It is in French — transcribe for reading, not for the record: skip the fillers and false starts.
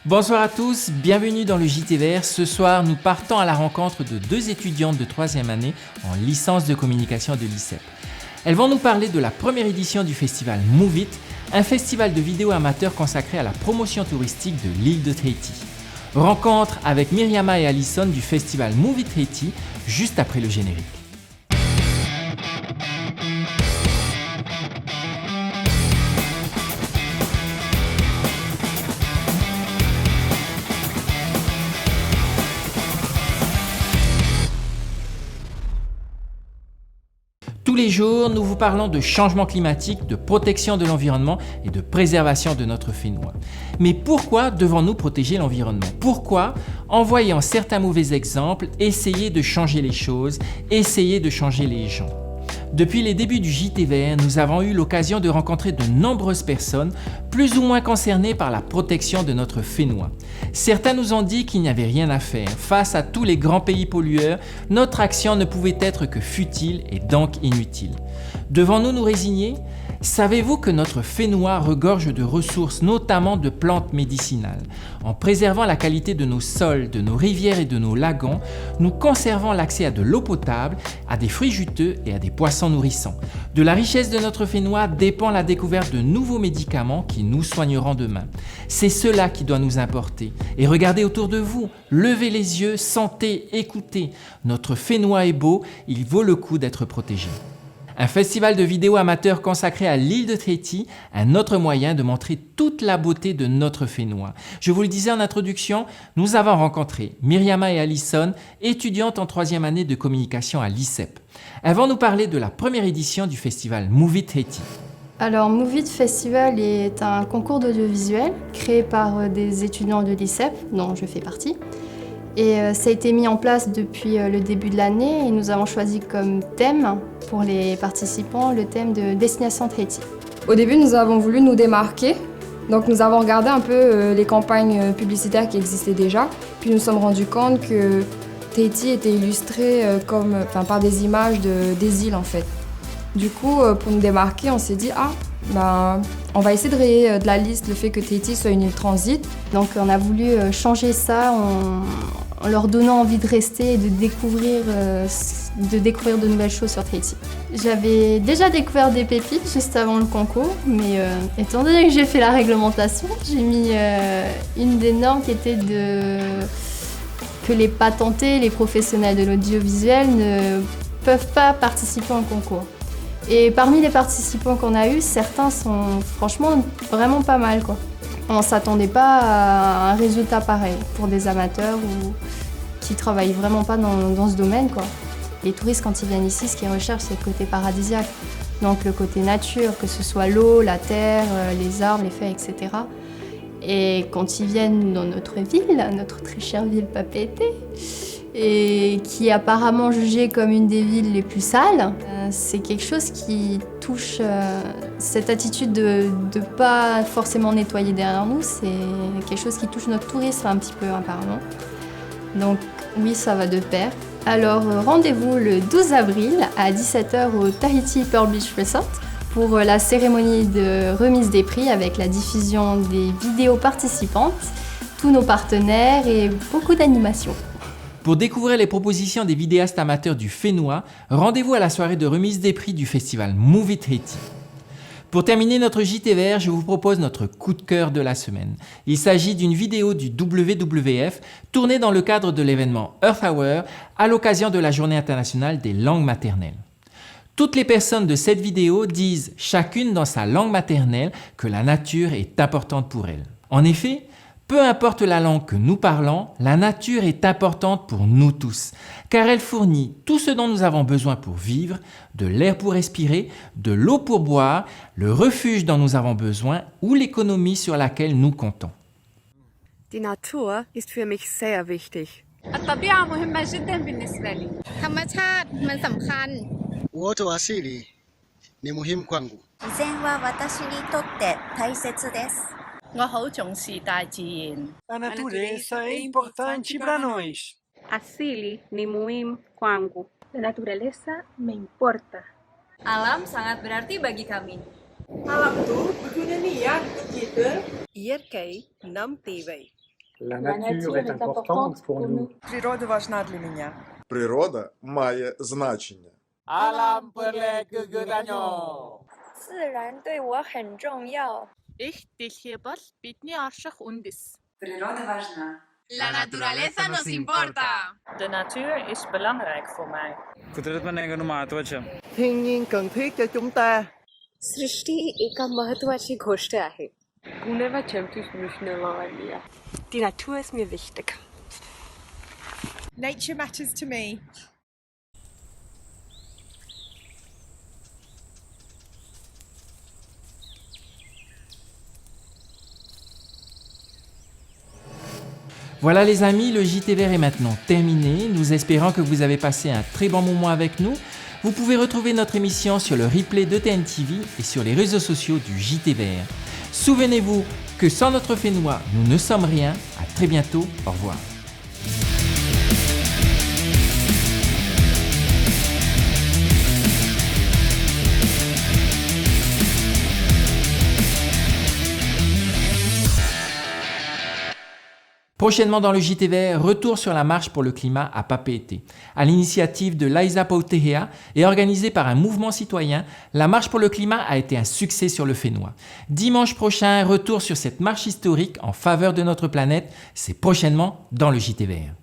Bonsoir à tous, bienvenue dans le JT Vert. Ce soir, nous partons à la rencontre de deux étudiantes de 3e année en licence de communication de l'ICEP. Elles vont nous parler de la première édition du festival Move It, un festival de vidéos amateurs consacré à la promotion touristique de l'île de Tahiti. Rencontre avec Myriama et Alison du festival Move It Tahiti, juste après le générique. Tous les jours, nous vous parlons de changement climatique, de protection de l'environnement et de préservation de notre fénois. Mais pourquoi devons-nous protéger l'environnement? Pourquoi, en voyant certains mauvais exemples, essayer de changer les choses, essayer de changer les gens? Depuis les débuts du JT Vert, nous avons eu l'occasion de rencontrer de nombreuses personnes plus ou moins concernées par la protection de notre fénois. Certains nous ont dit qu'il n'y avait rien à faire. Face à tous les grands pays pollueurs, notre action ne pouvait être que futile et donc inutile. Devons-nous nous résigner? Savez-vous que notre fénois regorge de ressources, notamment de plantes médicinales? En préservant la qualité de nos sols, de nos rivières et de nos lagons, nous conservons l'accès à de l'eau potable, à des fruits juteux et à des poissons nourrissants. De la richesse de notre fénois dépend la découverte de nouveaux médicaments qui nous soigneront demain. C'est cela qui doit nous importer. Et regardez autour de vous, levez les yeux, sentez, écoutez. Notre fénois est beau, il vaut le coup d'être protégé. Un festival de vidéos amateurs consacré à l'île de Tahiti, un autre moyen de montrer toute la beauté de notre fénois. Je vous le disais en introduction, nous avons rencontré Myriama et Alison, étudiantes en 3e année de communication à l'ICEP. Elles vont nous parler de la première édition du festival Move It Tahiti. Alors, Move It Festival est un concours d'audiovisuel créé par des étudiants de l'ICEP, dont je fais partie. Et ça a été mis en place depuis le début de l'année et nous avons choisi comme thème pour les participants le thème de Destination Tahiti. Au début, nous avons voulu nous démarquer, donc nous avons regardé un peu les campagnes publicitaires qui existaient déjà, puis nous nous sommes rendus compte que Tahiti était illustré par des images des îles en fait. Du coup, pour nous démarquer, on s'est dit on va essayer de rayer de la liste le fait que Tahiti soit une île transit. Donc on a voulu changer ça en leur donnant envie de rester et de découvrir de nouvelles choses sur Tahiti. J'avais déjà découvert des pépites juste avant le concours, mais étant donné que j'ai fait la réglementation, j'ai mis une des normes qui était que les patentés, les professionnels de l'audiovisuel ne peuvent pas participer au concours. Et parmi les participants qu'on a eus, certains sont franchement vraiment pas mal, quoi. On ne s'attendait pas à un résultat pareil pour des amateurs ou qui ne travaillent vraiment pas dans ce domaine, quoi. Les touristes, quand ils viennent ici, ce qu'ils recherchent, c'est le côté paradisiaque. Donc le côté nature, que ce soit l'eau, la terre, les arbres, les feuilles, etc. Et quand ils viennent dans notre ville, notre très chère ville Papeete, et qui est apparemment jugée comme une des villes les plus sales, c'est quelque chose qui touche cette attitude de ne pas forcément nettoyer derrière nous, c'est quelque chose qui touche notre tourisme un petit peu apparemment. Donc oui, ça va de pair. Alors rendez-vous le 12 avril à 17h au Tahiti Pearl Beach Resort pour la cérémonie de remise des prix avec la diffusion des vidéos participantes, tous nos partenaires et beaucoup d'animations. Pour découvrir les propositions des vidéastes amateurs du fénois, rendez-vous à la soirée de remise des prix du festival Move It Tahiti. Pour terminer notre JT Vert, je vous propose notre coup de cœur de la semaine. Il s'agit d'une vidéo du WWF tournée dans le cadre de l'événement Earth Hour à l'occasion de la Journée internationale des langues maternelles. Toutes les personnes de cette vidéo disent, chacune dans sa langue maternelle, que la nature est importante pour elles. En effet, peu importe la langue que nous parlons, la nature est importante pour nous tous, car elle fournit tout ce dont nous avons besoin pour vivre, de l'air pour respirer, de l'eau pour boire, le refuge dont nous avons besoin ou l'économie sur laquelle nous comptons. Die Natur ist für mich sehr wichtig. الطبيعة مهمة جدا بالنسبة لي. ธรรมชาติมันสำคัญ Uoto wa asili ni muhimu kwangu. 自然は私にとって大切です。我好重視大自然。 A natureza é importante para nós. Asili ni muhimu kwangu. La naturaleza me importa. Alam sangat berarti bagi kami. Alam tuh berguna niat untuk kita. Iarkai nam tevai. La nature est importante pour nous. Природа важна для меня. Природа має значення. Alam per kegeranyo. 自然对我很重要。 Ich dich бол бидний орших үндэс. Природа важна. La naturaleza nos importa. De natuur is belangrijk voor mij. कुदरत बनाने का महत्व है. thiên nhiên cần thiết cho chúng ta. सृष्टी एका महत्त्वाची गोष्ट आहे. Die Natur ist mir wichtig. Nature matters to me. Voilà les amis, le JT Vert est maintenant terminé. Nous espérons que vous avez passé un très bon moment avec nous. Vous pouvez retrouver notre émission sur le replay de TNTV et sur les réseaux sociaux du JT Vert. Souvenez-vous que sans notre Fénois, nous ne sommes rien. À très bientôt. Au revoir. Prochainement dans le JT Vert, retour sur la marche pour le climat à Papeete. À l'initiative de Liza Pautehea et organisée par un mouvement citoyen, la marche pour le climat a été un succès sur le Fénois. Dimanche prochain, retour sur cette marche historique en faveur de notre planète. C'est prochainement dans le JT Vert.